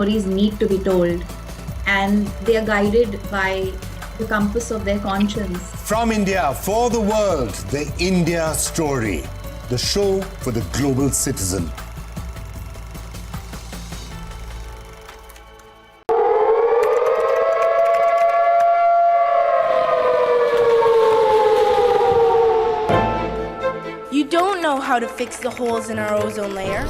stories need to be told, and they are guided by the compass of their conscience. From India for the world, the India Story, the show for the global citizen. You don't know how to fix the holes in our ozone layer.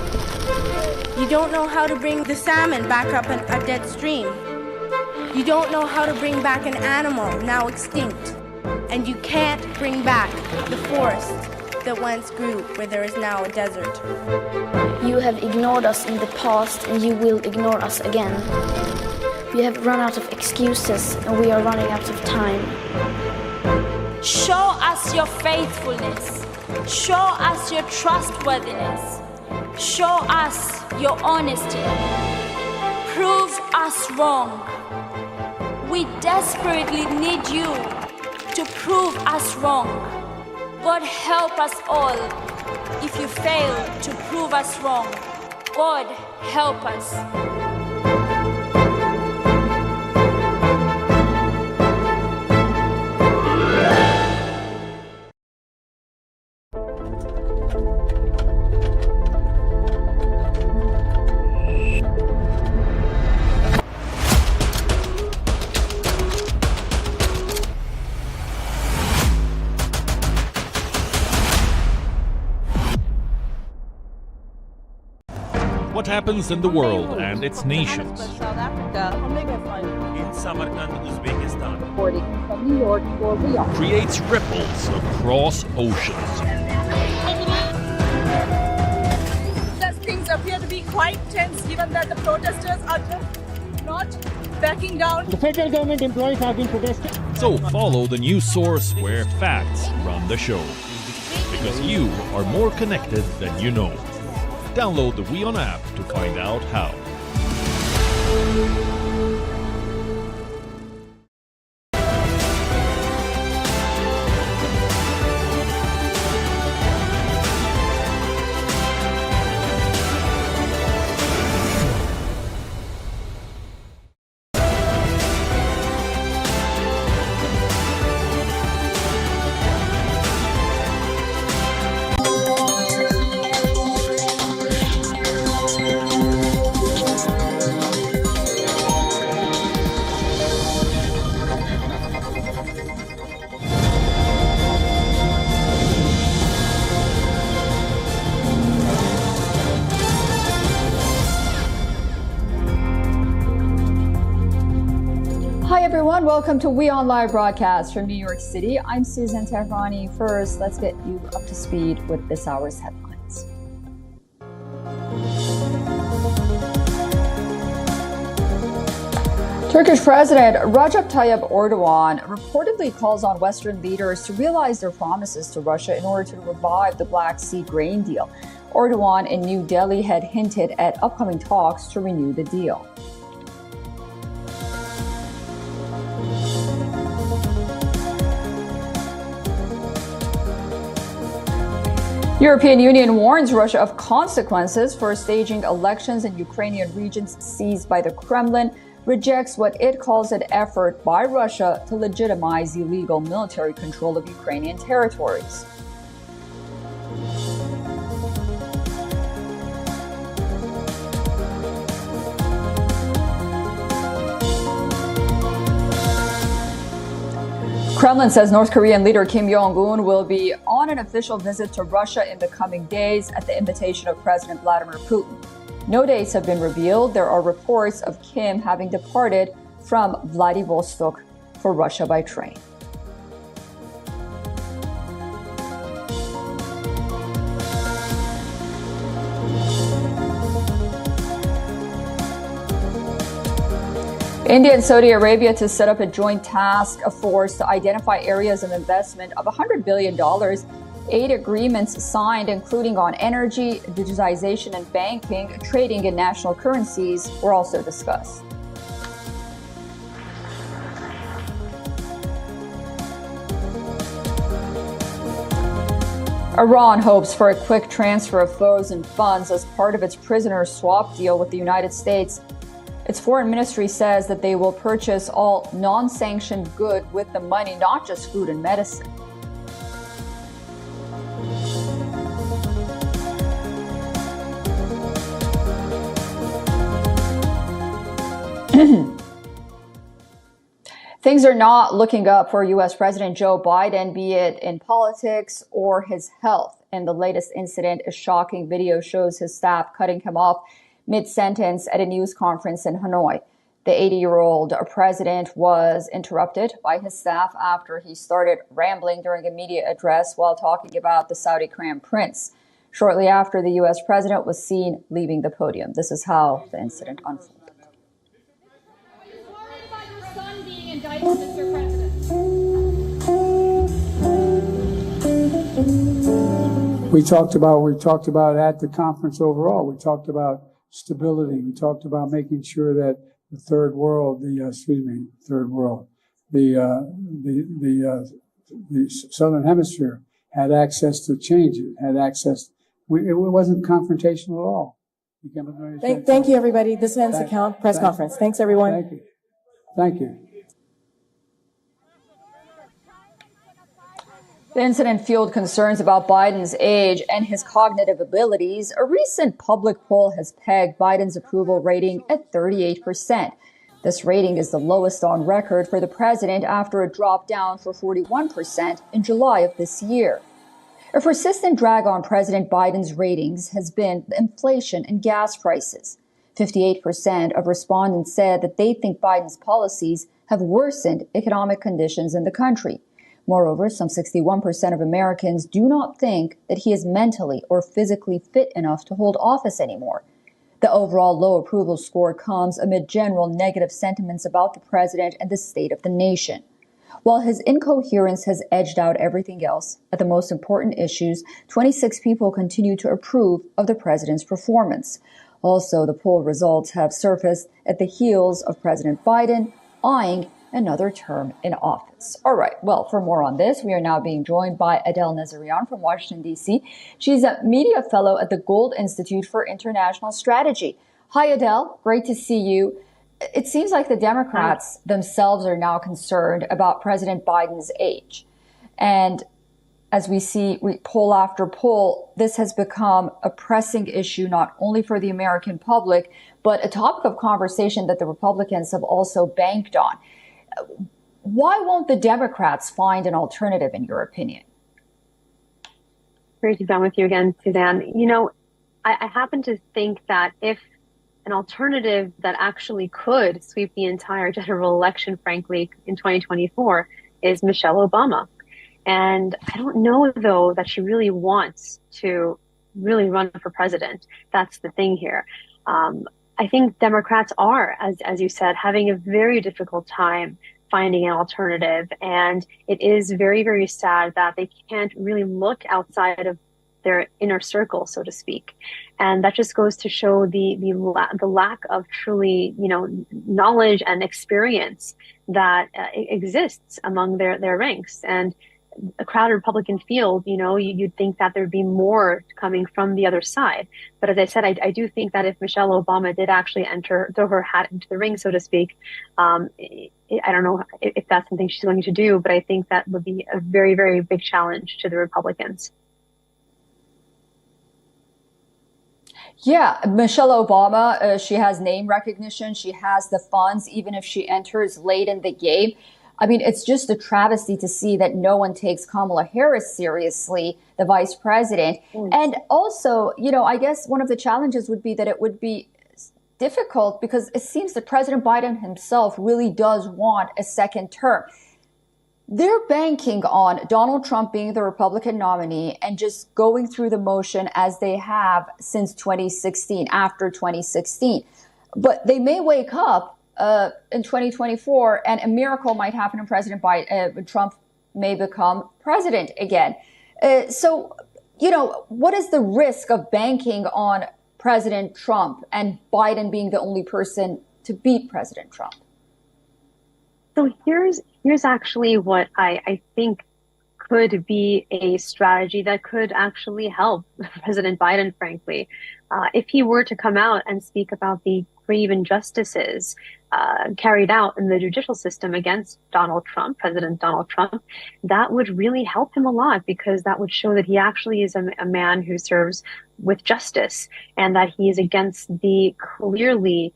You don't know how to bring the salmon back up a dead stream. You don't know how to bring back an animal now extinct. And you can't bring back the forest that once grew where there is now a desert. You have ignored us in the past and you will ignore us again. We have run out of excuses and we are running out of time. Show us your faithfulness. Show us your trustworthiness. Show us your honesty. Prove us wrong. We desperately need you to prove us wrong. God help us all. If you fail to prove us wrong, God help us. What happens in the world and its nations? South Africa, in Samarkand, Uzbekistan. reporting from New York for WION. Creates ripples across oceans. As things appear to be quite tense, given that the protesters are just not backing down. The federal government employees have been protesting. So follow the news source where facts run the show. Because you are more connected than you know. Download the WION app to find out how. Hi everyone, welcome to WION Live Broadcast from New York City. I'm Susan Tehrani. First, let's get you up to speed with this hour's headlines. Turkish President Recep Tayyip Erdogan reportedly calls on Western leaders to realize their promises to Russia in order to revive the Black Sea grain deal. Erdogan in New Delhi had hinted at upcoming talks to renew the deal. European Union warns Russia of consequences for staging elections in Ukrainian regions seized by the Kremlin, rejects what it calls an effort by Russia to legitimize illegal military control of Ukrainian territories. Kremlin says North Korean leader Kim Jong-un will be on an official visit to Russia in the coming days at the invitation of President Vladimir Putin. No dates have been revealed. There are reports of Kim having departed from Vladivostok for Russia by train. India and Saudi Arabia to set up a joint task force to identify areas of investment of $100 billion. 8 agreements signed, including on energy, digitization and banking, trading in national currencies, were also discussed. Iran hopes for a quick transfer of frozen funds as part of its prisoner swap deal with the United States. Its foreign ministry says that they will purchase all non-sanctioned goods with the money, not just food and medicine. Things are not looking up for U.S. President Joe Biden, be it in politics or his health. And the latest incident, a shocking video shows his staff cutting him off mid-sentence at a news conference in Hanoi. The 80-year-old president was interrupted by his staff after he started rambling during a media address while talking about the Saudi Crown Prince. Shortly after, the U.S. president was seen leaving the podium. This is how the incident unfolded. Mr. President. We talked about at the conference overall. We talked about stability. We talked about making sure that the third world, the Southern Hemisphere had access to change it, had access. It wasn't confrontational at all. Thank you, everybody. This ends the press conference. Thanks, everyone. Thank you. Thank you. The incident fueled concerns about Biden's age and his cognitive abilities. A recent public poll has pegged Biden's approval rating at 38%. This rating is the lowest on record for the president after a drop down for 41% in July of this year. A persistent drag on President Biden's ratings has been the inflation and gas prices. 58% of respondents said that they think Biden's policies have worsened economic conditions in the country. Moreover, some 61% of Americans do not think that he is mentally or physically fit enough to hold office anymore. The overall low approval score comes amid general negative sentiments about the president and the state of the nation. While his incoherence has edged out everything else, at the most important issues, 26 people continue to approve of the president's performance. Also, the poll results have surfaced at the heels of President Biden eyeing another term in office. All right. Well, for more on this, we are now being joined by Adele Nazarian from Washington, D.C. She's a media fellow at the Gold Institute for International Strategy. Hi, Adele. Great to see you. It seems like the Democrats themselves are now concerned about President Biden's age. And as we see poll after poll, this has become a pressing issue, not only for the American public, but a topic of conversation that the Republicans have also banked on. Why won't the Democrats find an alternative, in your opinion? Great to be on with you again, Suzanne. You know, I happen to think that if an alternative that actually could sweep the entire general election, frankly, in 2024 is Michelle Obama. And I don't know, though, that she really wants to really run for president. That's the thing here. I think Democrats are, as you said, having a very difficult time finding an alternative. And it is very, very sad that they can't really look outside of their inner circle, so to speak. And that just goes to show the lack of truly, knowledge and experience that exists among their ranks. And a crowded Republican field, you'd think that there'd be more coming from the other side. But as I said, I do think that if Michelle Obama did actually throw her hat into the ring, so to speak, I don't know if that's something she's going to do, but I think that would be a very, very big challenge to the Republicans. Yeah, Michelle Obama, she has name recognition. She has the funds, even if she enters late in the game. I mean, it's just a travesty to see that no one takes Kamala Harris seriously, the vice president. And also, I guess one of the challenges would be that it would be difficult because it seems that President Biden himself really does want a second term. They're banking on Donald Trump being the Republican nominee and just going through the motion as they have since 2016, after 2016. But they may wake up in 2024, and a miracle might happen, and President Biden, Trump may become president again. So, what is the risk of banking on President Trump and Biden being the only person to beat President Trump? So here's actually what I think could be a strategy that could actually help President Biden, frankly. If he were to come out and speak about the grave injustices carried out in the judicial system against President Donald Trump, that would really help him a lot, because that would show that he actually is a man who serves with justice, and that he is against the clearly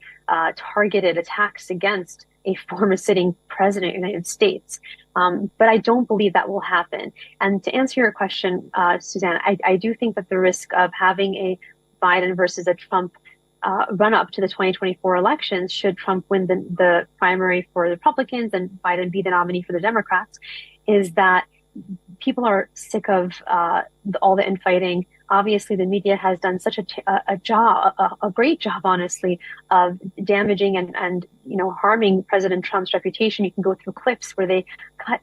targeted attacks against a former sitting president of the United States. But I don't believe that will happen. And to answer your question, Suzanne, I do think that the risk of having a Biden versus a Trump run up to the 2024 elections, should Trump win the primary for the Republicans and Biden be the nominee for the Democrats, is that people are sick of all the infighting. Obviously, the media has done such a great job, honestly, of damaging and harming President Trump's reputation. You can go through clips where they cut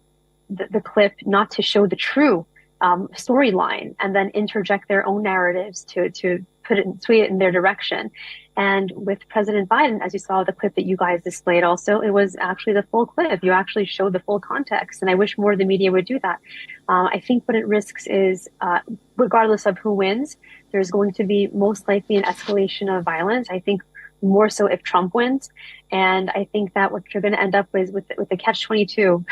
the clip not to show the true storyline, and then interject their own narratives to sway it in their direction. And with President Biden, as you saw the clip that you guys displayed also, it was actually the full clip. You actually showed the full context. And I wish more of the media would do that. I think what it risks is, regardless of who wins, there's going to be most likely an escalation of violence. I think more so if Trump wins. And I think that what you're going to end up with the catch-22,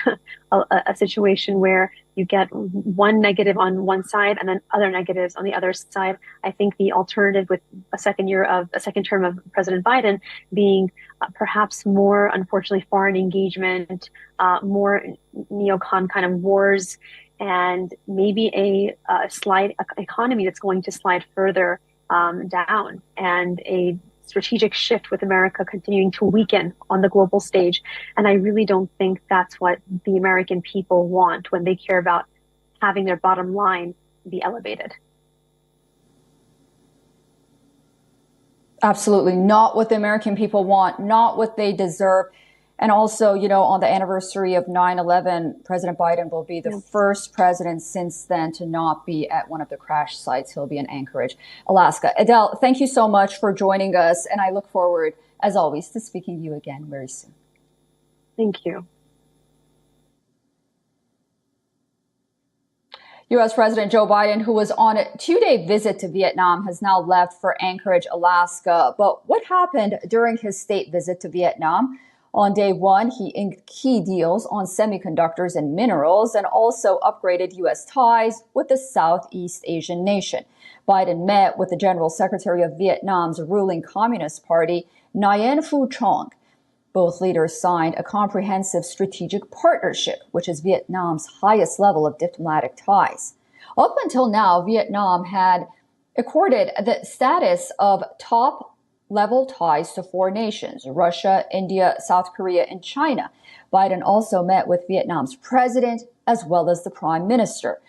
a situation where you get one negative on one side and then other negatives on the other side. I think the alternative with a second term of President Biden being perhaps more, unfortunately, foreign engagement, more neocon kind of wars, and maybe a economy that's going to slide further down, and a strategic shift with America continuing to weaken on the global stage. And I really don't think that's what the American people want when they care about having their bottom line be elevated. Absolutely not what the American people want, not what they deserve. And also, on the anniversary of 9/11, President Biden will be the first president since then to not be at one of the crash sites. He'll be in Anchorage, Alaska. Adele, thank you so much for joining us. And I look forward, as always, to speaking to you again very soon. Thank you. U.S. President Joe Biden, who was on a 2-day visit to Vietnam, has now left for Anchorage, Alaska. But what happened during his state visit to Vietnam? On day one, he inked key deals on semiconductors and minerals, and also upgraded U.S. ties with the Southeast Asian nation. Biden met with the General Secretary of Vietnam's ruling Communist Party, Nguyen Phu Trong. Both leaders signed a comprehensive strategic partnership, which is Vietnam's highest level of diplomatic ties. Up until now, Vietnam had accorded the status of top-level ties to 4 nations: Russia, India, South Korea, and China. Biden also met with Vietnam's president as well as the prime minister.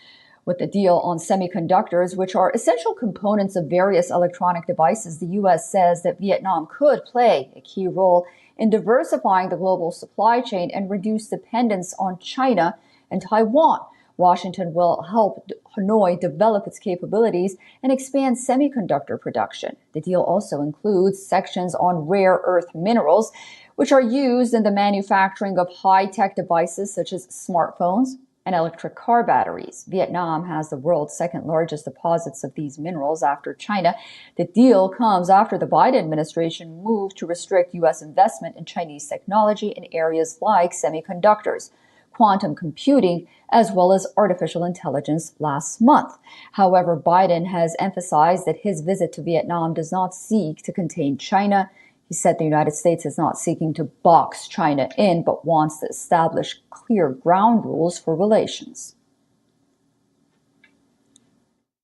With the deal on semiconductors, which are essential components of various electronic devices, the U.S. says that Vietnam could play a key role in diversifying the global supply chain and reduce dependence on China and Taiwan. Washington will help Hanoi develop its capabilities and expand semiconductor production. The deal also includes sections on rare earth minerals, which are used in the manufacturing of high-tech devices such as smartphones and electric car batteries. Vietnam has the world's second largest deposits of these minerals after China. The deal comes after the Biden administration moved to restrict U.S. investment in Chinese technology in areas like semiconductors, quantum computing, as well as artificial intelligence last month. However, Biden has emphasized that his visit to Vietnam does not seek to contain China. He said the United States is not seeking to box China in, but wants to establish clear ground rules for relations.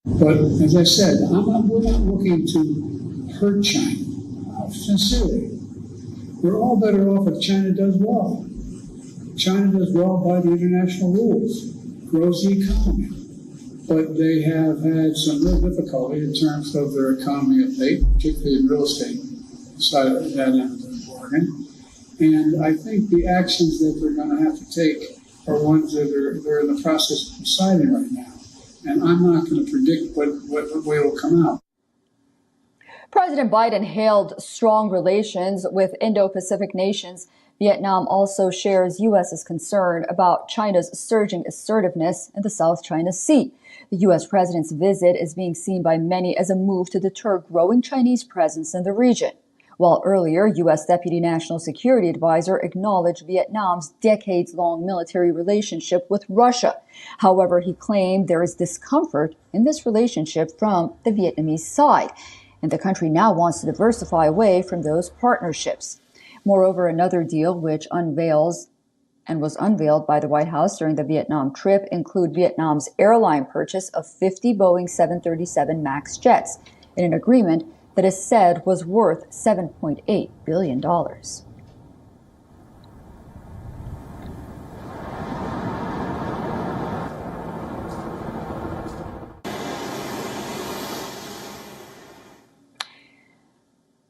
But as I said, we're not looking to hurt China. Sincerely, we're all better off if China does well. China does well by the international rules, grows the economy. But they have had some real difficulty in terms of their economy of late, particularly in real estate side of that end of the bargain. And I think the actions that they're going to have to take are ones that they're in the process of deciding right now. And I'm not going to predict what way will come out. President Biden hailed strong relations with Indo-Pacific nations. Vietnam also shares U.S.'s concern about China's surging assertiveness in the South China Sea. The U.S. president's visit is being seen by many as a move to deter growing Chinese presence in the region. while earlier, U.S. Deputy National Security Advisor acknowledged Vietnam's decades-long military relationship with Russia. However, he claimed there is discomfort in this relationship from the Vietnamese side, and the country now wants to diversify away from those partnerships. Moreover, another deal which was unveiled by the White House during the Vietnam trip include Vietnam's airline purchase of 50 Boeing 737 MAX jets in an agreement that is said was worth $7.8 billion.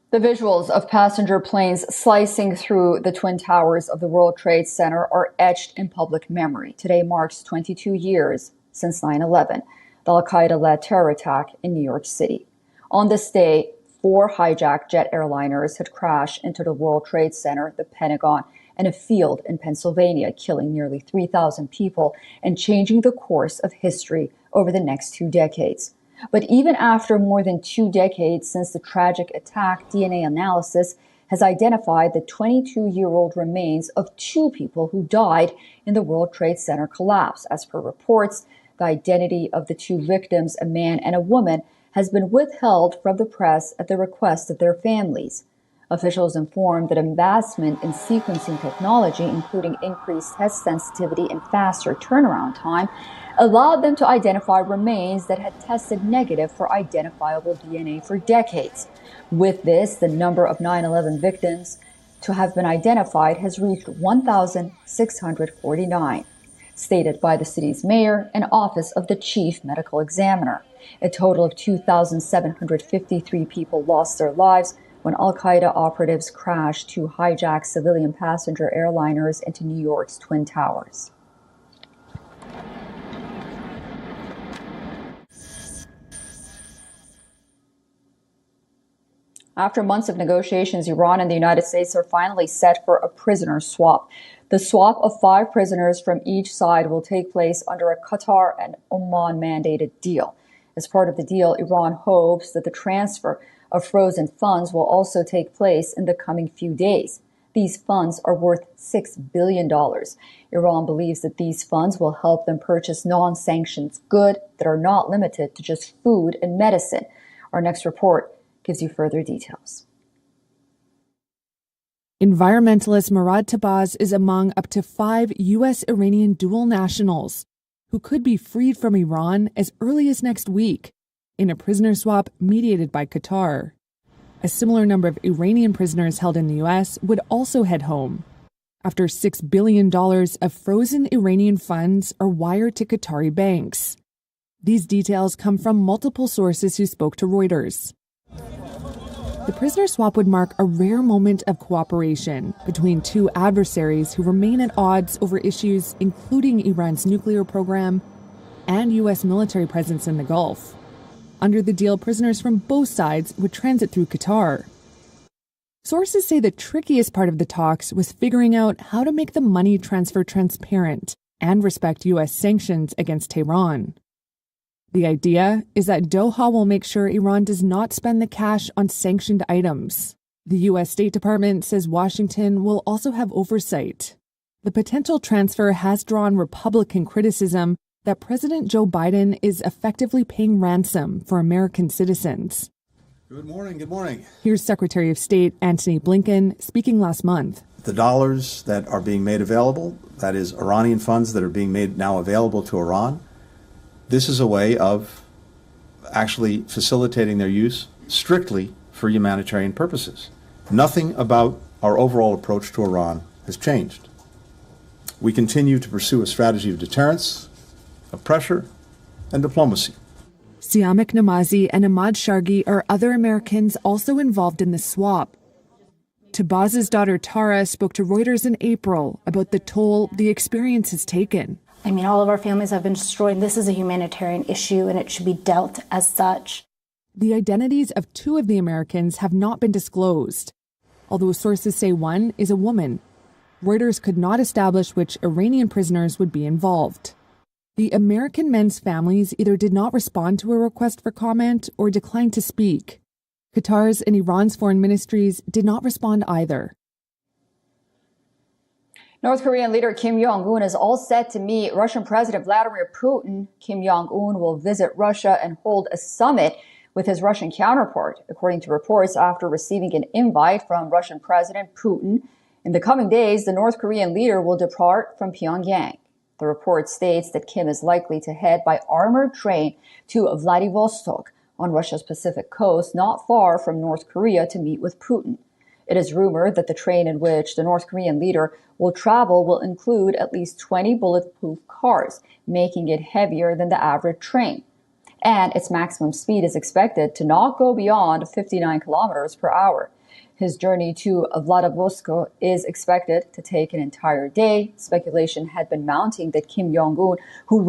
The visuals of passenger planes slicing through the Twin Towers of the World Trade Center are etched in public memory. Today marks 22 years since 9/11, the Al-Qaeda-led terror attack in New York City. On this day, 4 hijacked jet airliners had crashed into the World Trade Center, the Pentagon, and a field in Pennsylvania, killing nearly 3,000 people and changing the course of history over the next 2 decades. But even after more than 2 decades since the tragic attack, DNA analysis has identified the 22-year-old remains of 2 people who died in the World Trade Center collapse. As per reports, the identity of the 2 victims, a man and a woman, has been withheld from the press at the request of their families. Officials informed that advancement in sequencing technology, including increased test sensitivity and faster turnaround time, allowed them to identify remains that had tested negative for identifiable DNA for decades. With this, the number of 9/11 victims to have been identified has reached 1,649, stated by the city's mayor and office of the chief medical examiner. A total of 2,753 people lost their lives when Al-Qaeda operatives crashed 2 hijacked civilian passenger airliners into New York's Twin Towers. After months of negotiations, Iran and the United States are finally set for a prisoner swap. The swap of 5 prisoners from each side will take place under a Qatar and Oman mandated deal. As part of the deal, Iran hopes that the transfer of frozen funds will also take place in the coming few days. These funds are worth $6 billion. Iran believes that these funds will help them purchase non-sanctions goods that are not limited to just food and medicine. Our next report gives you further details. Environmentalist Murad Tabaz is among up to 5 U.S.-Iranian dual nationals who could be freed from Iran as early as next week in a prisoner swap mediated by Qatar. A similar number of Iranian prisoners held in the U.S. would also head home after $6 billion of frozen Iranian funds are wired to Qatari banks. These details come from multiple sources who spoke to Reuters. The prisoner swap would mark a rare moment of cooperation between 2 adversaries who remain at odds over issues including Iran's nuclear program and U.S. military presence in the Gulf. Under the deal, prisoners from both sides would transit through Qatar. Sources say the trickiest part of the talks was figuring out how to make the money transfer transparent and respect U.S. sanctions against Tehran. The idea is that Doha will make sure Iran does not spend the cash on sanctioned items. The U.S. State Department says Washington will also have oversight. The potential transfer has drawn Republican criticism that President Joe Biden is effectively paying ransom for American citizens. Good morning. Good morning. Here's Secretary of State Antony Blinken speaking last month. The dollars that are being made available, that is Iranian funds that are being made now available to Iran, this is a way of actually facilitating their use strictly for humanitarian purposes. Nothing about our overall approach to Iran has changed. We continue to pursue a strategy of deterrence, of pressure, and diplomacy. Siamak Namazi and Ahmad Shargi are other Americans also involved in the swap. Tabaz's daughter Tara spoke to Reuters in April about the toll the experience has taken. I mean, all of our families have been destroyed. This is a humanitarian issue, and it should be dealt as such. The identities of 2 of the Americans have not been disclosed, although sources say one is a woman. Reuters could not establish which Iranian prisoners would be involved. The American men's families either did not respond to a request for comment or declined to speak. Qatar's and Iran's foreign ministries did not respond either. North Korean leader Kim Jong-un is all set to meet Russian President Vladimir Putin. Kim Jong-un will visit Russia and hold a summit with his Russian counterpart, according to reports after receiving an invite from Russian President Putin. In the coming days, the North Korean leader will depart from Pyongyang. The report states that Kim is likely to head by armored train to Vladivostok on Russia's Pacific coast, not far from North Korea, to meet with Putin. It is rumored that the train in which the North Korean leader will travel will include at least 20 bulletproof cars, making it heavier than the average train. And its maximum speed is expected to not go beyond 59 kilometers per hour. His journey to Vladivostok is expected to take an entire day. Speculation had been mounting that Kim Jong-un, who